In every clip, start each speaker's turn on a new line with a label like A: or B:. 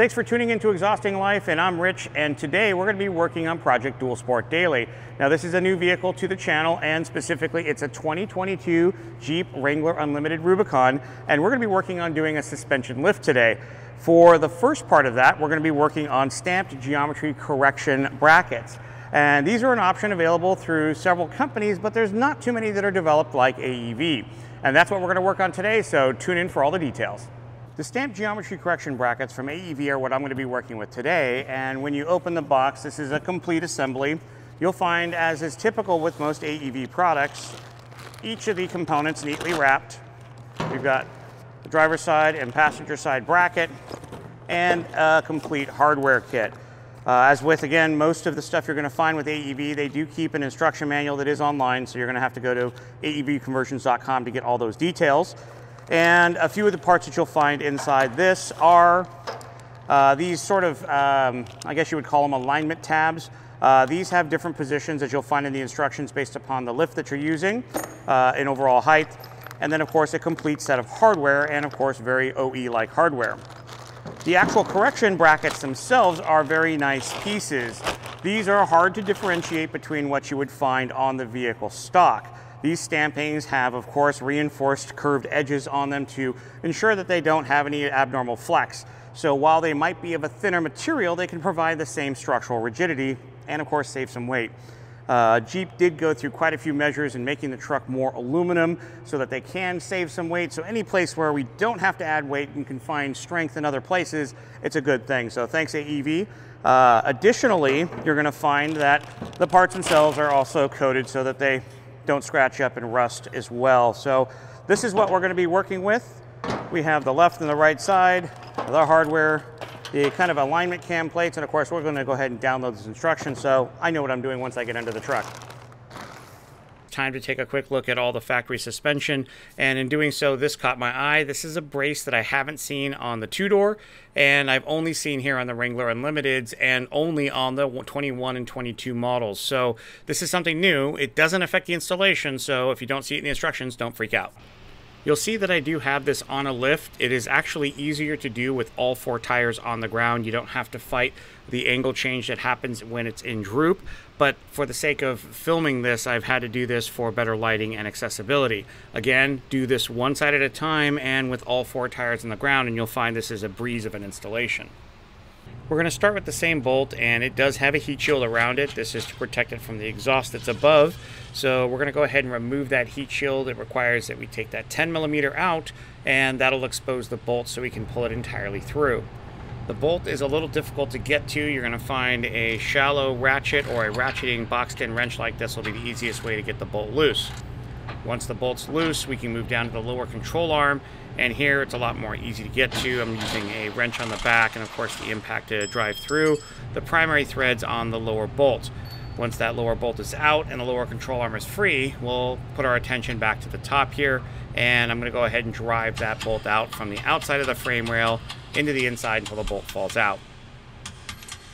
A: Thanks for tuning into Exhausting Life, and I'm Rich, and today we're going to be working on Project Dual Sport Daily. Now this is a new vehicle to the channel, and specifically it's a 2022 Jeep Wrangler Unlimited Rubicon, and we're going to be working on doing a suspension lift today. For the first part of that, we're going to be working on stamped geometry correction brackets. And these are an option available through several companies, but there's not too many that are developed like AEV. And that's what we're going to work on today, so tune in for all the details. The stamped geometry correction brackets from AEV are what I'm going to be working with today, and when you open the box, this is a complete assembly. You'll find, as is typical with most AEV products, each of the components neatly wrapped. We've got the driver's side and passenger side bracket and a complete hardware kit. As with, again, most of the stuff you're going to find with AEV, they do keep an instruction manual that is online, so you're going to have to go to aevconversions.com to get all those details. And a few of the parts that you'll find inside this are these sort of, I guess you would call them alignment tabs. These have different positions, as you'll find in the instructions, based upon the lift that you're using in overall height. And then, of course, a complete set of hardware, and of course, very OE-like hardware. The actual correction brackets themselves are very nice pieces. These are hard to differentiate between what you would find on the vehicle stock. These stampings have, of course, reinforced curved edges on them to ensure that they don't have any abnormal flex. So while they might be of a thinner material, they can provide the same structural rigidity and, of course, save some weight. Jeep did go through quite a few measures in making the truck more aluminum so that they can save some weight. So any place where we don't have to add weight and can find strength in other places, it's a good thing. So thanks, AEV. Additionally, you're going to find that the parts themselves are also coated so that they don't scratch up and rust as well. So this is what we're going to be working with. We have the left and the right side, the hardware, the kind of alignment cam plates, and of course we're going to go ahead and download this instruction so I know what I'm doing once I get into the truck. Time to take a quick look at all the factory suspension, and in doing so, this caught my eye. This is a brace that I haven't seen on the two-door, and I've only seen here on the Wrangler Unlimiteds and only on the 21 and 22 models. So this is something new. It doesn't affect the installation, so if you don't see it in the instructions, don't freak out. You'll see that I do have this on a lift. It is actually easier to do with all four tires on the ground. You don't have to fight the angle change that happens when it's in droop. But for the sake of filming this, I've had to do this for better lighting and accessibility. Again, do this one side at a time and with all four tires on the ground, and you'll find this is a breeze of an installation. We're going to start with the same bolt, and it does have a heat shield around it. This is to protect it from the exhaust that's above. So we're going to go ahead and remove that heat shield. It requires that we take that 10mm out, and that'll expose the bolt so we can pull it entirely through. The bolt is a little difficult to get to. You're going to find a shallow ratchet or a ratcheting boxed-in wrench like this will be the easiest way to get the bolt loose. Once the bolt's loose, we can move down to the lower control arm, and here it's a lot more easy to get to. I'm using a wrench on the back and of course the impact to drive through the primary threads on the lower bolt. Once that lower bolt is out and the lower control arm is free, we'll put our attention back to the top here, and I'm going to go ahead and drive that bolt out from the outside of the frame rail into the inside until the bolt falls out.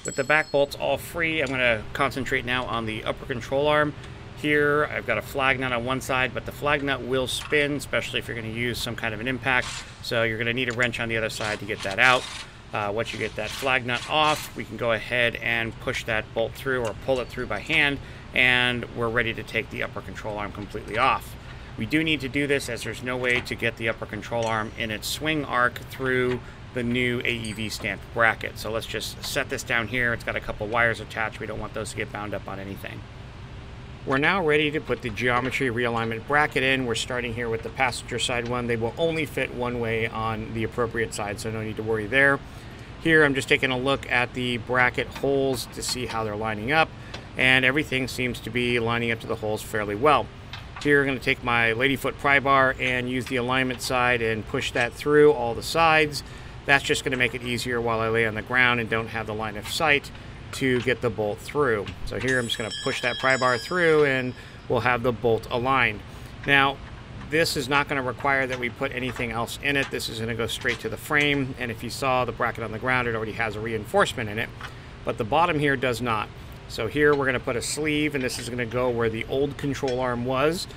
A: With the back bolts all free, I'm going to concentrate now on the upper control arm. Here I've got a flag nut on one side, but the flag nut will spin, especially if you're going to use some kind of an impact, so you're going to need a wrench on the other side to get that out. Once you get that flag nut off, we can go ahead and push that bolt through or pull it through by hand, and we're ready to take the upper control arm completely off. We do need to do this as there's no way to get the upper control arm in its swing arc through the new AEV stamped bracket. So let's just set this down here. It's got a couple wires attached. We don't want those to get bound up on anything. We're now ready to put the geometry realignment bracket in. We're starting here with the passenger side one. They will only fit one way on the appropriate side, so no need to worry there. Here I'm just taking a look at the bracket holes to see how they're lining up, and everything seems to be lining up to the holes fairly well. Here I'm going to take my ladyfoot pry bar and use the alignment side and push that through all the sides. That's just going to make it easier while I lay on the ground and don't have the line of sight to get the bolt through. So here I'm just going to push that pry bar through and we'll have the bolt aligned. Now this is not going to require that we put anything else in it. This is going to go straight to the frame, and if you saw the bracket on the ground, it already has a reinforcement in it, but the bottom here does not. So here we're going to put a sleeve, and this is going to go where the old control arm was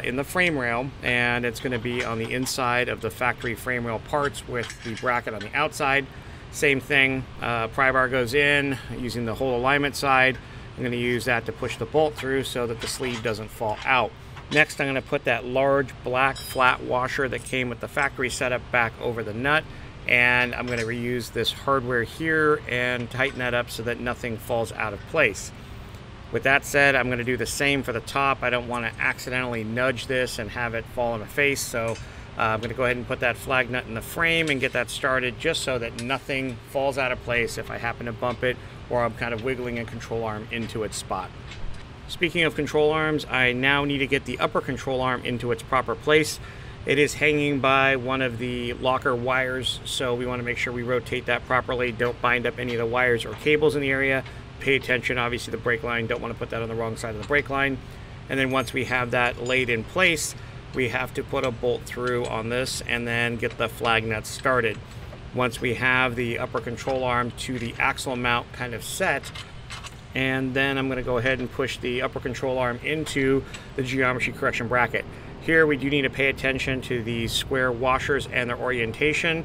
A: in the frame rail, and it's going to be on the inside of the factory frame rail parts with the bracket on the outside. Same thing, pry bar goes in using the whole alignment side. I'm going to use that to push the bolt through so that the sleeve doesn't fall out. Next, I'm going to put that large black flat washer that came with the factory setup back over the nut, and I'm going to reuse this hardware here and tighten that up so that nothing falls out of place. With that said, I'm going to do the same for the top. I don't want to accidentally nudge this and have it fall in my face, so I'm going to go ahead and put that flag nut in the frame and get that started just so that nothing falls out of place if I happen to bump it or I'm kind of wiggling a control arm into its spot. Speaking of control arms, I now need to get the upper control arm into its proper place. It is hanging by one of the locker wires, so we want to make sure we rotate that properly. Don't bind up any of the wires or cables in the area. Pay attention, obviously, the brake line. Don't want to put that on the wrong side of the brake line. And then once we have that laid in place, we have to put a bolt through on this and then get the flag nuts started. Once we have the upper control arm to the axle mount kind of set, and then I'm going to go ahead and push the upper control arm into the geometry correction bracket. Here we do need to pay attention to these square washers and their orientation.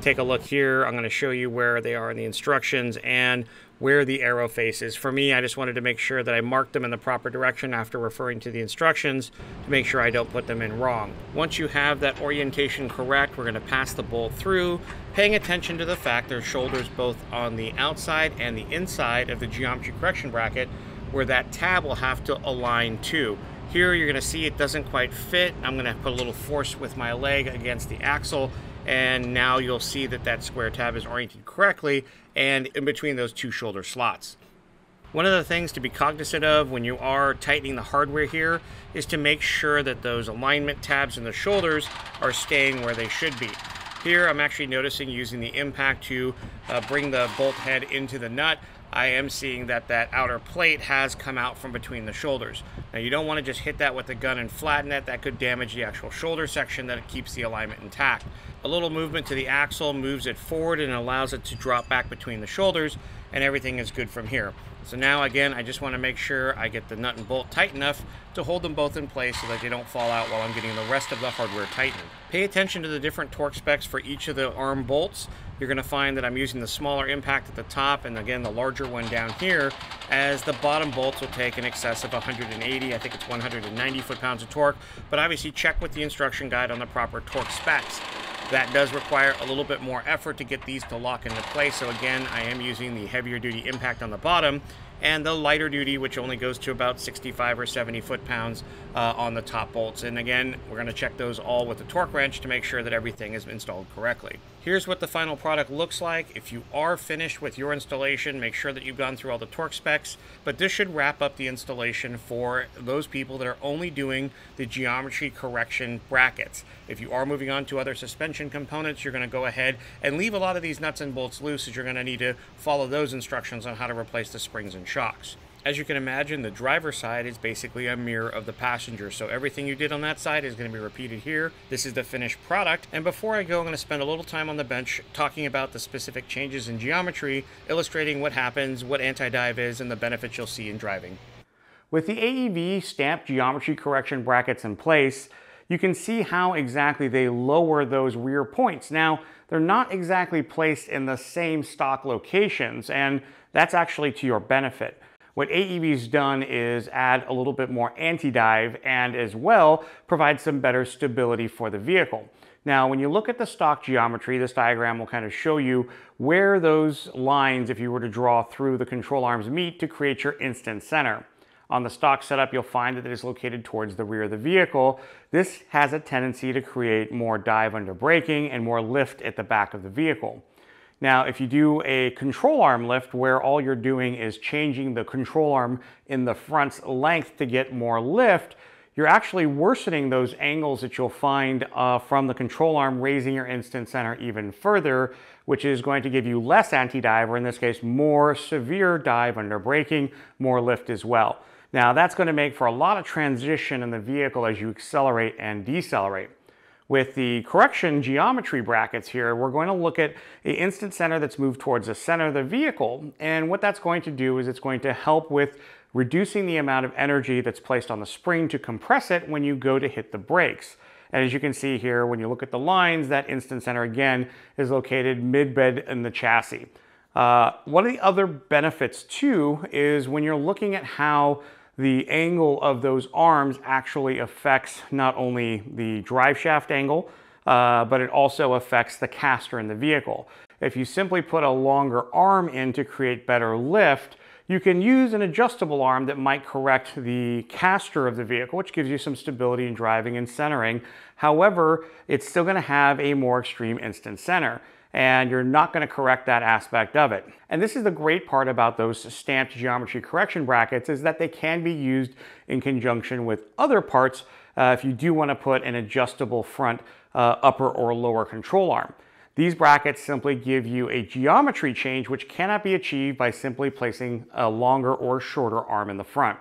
A: Take a look here. I'm going to show you where they are in the instructions and where the arrow faces. For me, I just wanted to make sure that I marked them in the proper direction after referring to the instructions to make sure I don't put them in wrong. Once you have that orientation correct, we're going to pass the bolt through, paying attention to the fact there's shoulders both on the outside and the inside of the geometry correction bracket where that tab will have to align to. Here you're going to see it doesn't quite fit. I'm going to put a little force with my leg against the axle, and now you'll see that that square tab is oriented correctly and in between those two shoulder slots. One of the things to be cognizant of when you are tightening the hardware here is to make sure that those alignment tabs in the shoulders are staying where they should be. Here I'm actually noticing using the impact to bring the bolt head into the nut, I am seeing that that outer plate has come out from between the shoulders. Now you don't want to just hit that with the gun and flatten it. That could damage the actual shoulder section that it keeps the alignment intact. A little movement to the axle moves it forward and allows it to drop back between the shoulders, and everything is good from here. So now again, I just want to make sure I get the nut and bolt tight enough to hold them both in place so that they don't fall out while I'm getting the rest of the hardware tightened. Pay attention to the different torque specs for each of the arm bolts. You're going to find that I'm using the smaller impact at the top and again the larger one down here, as the bottom bolts will take in excess of 180, I think it's 190 foot-pounds of torque, but obviously check with the instruction guide on the proper torque specs. That does require a little bit more effort to get these to lock into place, so again I am using the heavier duty impact on the bottom and the lighter duty, which only goes to about 65 or 70 foot-pounds on the top bolts. And again, we're going to check those all with the torque wrench to make sure that everything is installed correctly. Here's what the final product looks like. If you are finished with your installation, make sure that you've gone through all the torque specs, but this should wrap up the installation for those people that are only doing the geometry correction brackets. If you are moving on to other suspension components, you're going to go ahead and leave a lot of these nuts and bolts loose, as you're going to need to follow those instructions on how to replace the springs and shocks. As you can imagine, the driver's side is basically a mirror of the passenger, so everything you did on that side is going to be repeated here. This is the finished product, and before I go, I'm going to spend a little time on the bench talking about the specific changes in geometry, illustrating what happens, what anti-dive is, and the benefits you'll see in driving. With the AEV stamped geometry correction brackets in place, you can see how exactly they lower those rear points. Now, they're not exactly placed in the same stock locations, and that's actually to your benefit. What AEV's done is add a little bit more anti-dive and as well provide some better stability for the vehicle. Now, when you look at the stock geometry, this diagram will kind of show you where those lines, if you were to draw through the control arms, meet to create your instant center. On the stock setup, you'll find that it is located towards the rear of the vehicle. This has a tendency to create more dive under braking and more lift at the back of the vehicle. Now, if you do a control arm lift where all you're doing is changing the control arm in the front's length to get more lift, you're actually worsening those angles that you'll find from the control arm, raising your instant center even further, which is going to give you less anti-dive, or in this case, more severe dive under braking, more lift as well. Now, that's going to make for a lot of transition in the vehicle as you accelerate and decelerate. With the correction geometry brackets here, we're going to look at the instant center that's moved towards the center of the vehicle. And what that's going to do is it's going to help with reducing the amount of energy that's placed on the spring to compress it when you go to hit the brakes. And as you can see here, when you look at the lines, that instant center again is located mid-bed in the chassis. One of the other benefits too is when you're looking at how the angle of those arms actually affects not only the drive shaft angle, but it also affects the caster in the vehicle. If you simply put a longer arm in to create better lift, you can use an adjustable arm that might correct the caster of the vehicle, which gives you some stability in driving and centering. However, it's still going to have a more extreme instant center, and you're not going to correct that aspect of it. And this is the great part about those stamped geometry correction brackets, is that they can be used in conjunction with other parts if you do want to put an adjustable front upper or lower control arm. These brackets simply give you a geometry change which cannot be achieved by simply placing a longer or shorter arm in the front.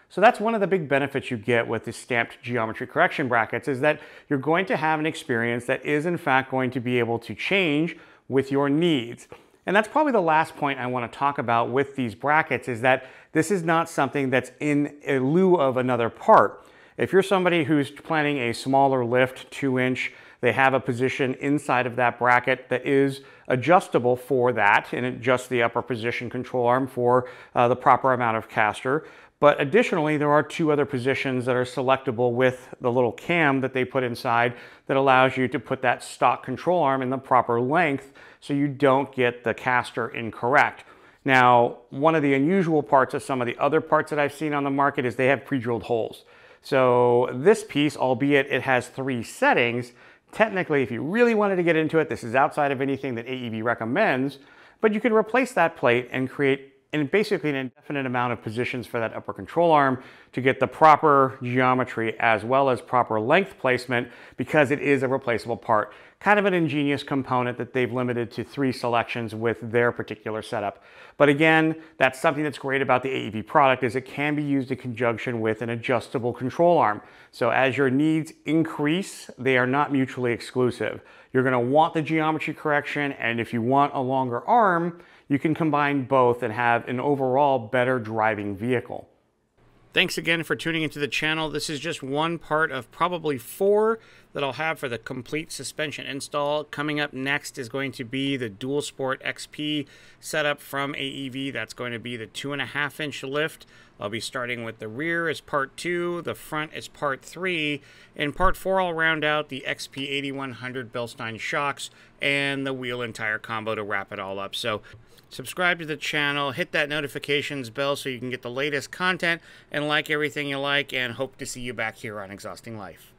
A: So that's one of the big benefits you get with the stamped geometry correction brackets, is that you're going to have an experience that is in fact going to be able to change with your needs. And that's probably the last point I want to talk about with these brackets, is that this is not something that's in lieu of another part. If you're somebody who's planning a smaller lift, 2-inch, they have a position inside of that bracket that is adjustable for that, and adjust the upper position control arm for the proper amount of caster. But additionally, there are 2 other positions that are selectable with the little cam that they put inside that allows you to put that stock control arm in the proper length so you don't get the caster incorrect. Now, one of the unusual parts of some of the other parts that I've seen on the market is they have pre-drilled holes. So this piece, albeit it has 3 settings, technically, if you really wanted to get into it, this is outside of anything that AEV recommends, but you could replace that plate and create basically an indefinite amount of positions for that upper control arm to get the proper geometry as well as proper length placement, because it is a replaceable part. Kind of an ingenious component that they've limited to 3 selections with their particular setup. But again, that's something that's great about the AEV product, is it can be used in conjunction with an adjustable control arm. So as your needs increase, they are not mutually exclusive. You're going to want the geometry correction, and if you want a longer arm, you can combine both and have an overall better driving vehicle. Thanks again for tuning into the channel. This is just one part of probably 4 that I'll have for the complete suspension install. Coming up next is going to be the Dual Sport XP setup from AEV. That's going to be the 2.5-inch lift. I'll be starting with the rear as part 2, the front as part 3. In part 4, I'll round out the XP 8100 Bilstein shocks and the wheel and tire combo to wrap it all up. So subscribe to the channel, hit that notifications bell so you can get the latest content, and like everything you like, and hope to see you back here on Exhausting Life.